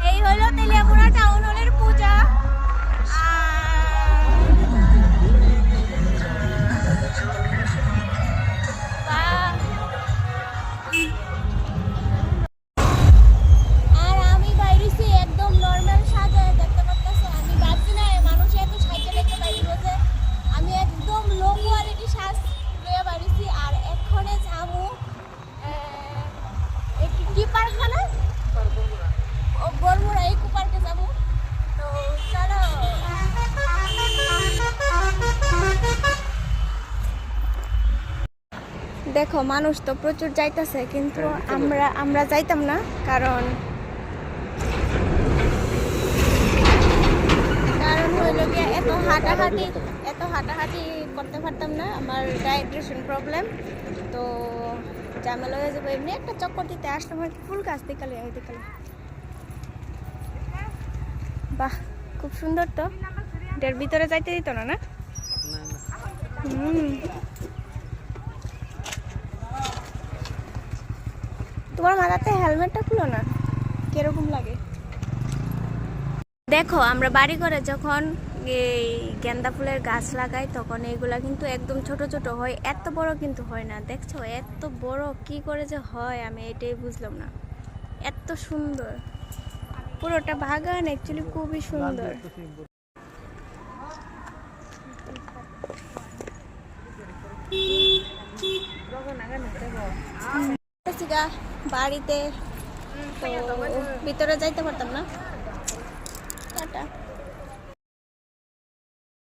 এই হলো তেলিয়ামুড়া টাউন হলের পূজা। আর আমি বাইরেছি একদম নর্মাল সাজায়, দেখতে পাচ্ছি। আমি ভাবছি না মানুষ এত সাইকেল দেখতে বাইরে যে আমি একদম লো কোয়ালিটি সাজ লয়ে বাইরেছি। আর এক্ষণে যাবো একটু কি পার্ক না বরমুড়া ইকো পার্কে যাবো। তো চলো, দেখো মানুষ তো প্রচুর যাইতেছে, কিন্তু আমরা যাইতাম না, কারণ হইল গিয়ে এত হাঁটাহাঁটি করতে পারতাম না, আমার ডাইড্রেশন প্রবলেম। তো ঝামেলা হয়ে যাবো। এমনি একটা চক্কর দিতে আসলাম, ফুল গাছ দেখালে। বাহ, খুব সুন্দর। তো এটার ভিতরে যাইতে দিত না? না, তোমার মাথাতে হেলমেটটা খুলো না, কিরকম লাগে। দেখো, আমরা বাড়ি করে যখন এই গেন্দা ফুলের গাছ লাগাই, তখন এইগুলা কিন্তু একদম ছোট ছোট হয়, এত বড় কিন্তু হয় না। দেখছো এত বড় কি করে যে হয়, আমি এটাই বুঝলাম না। এত সুন্দর পুরোটা বাগান, অ্যাকচুয়ালি খুবই সুন্দর। বাড়িতে তো ভিতরে যাইতে পারতাম না।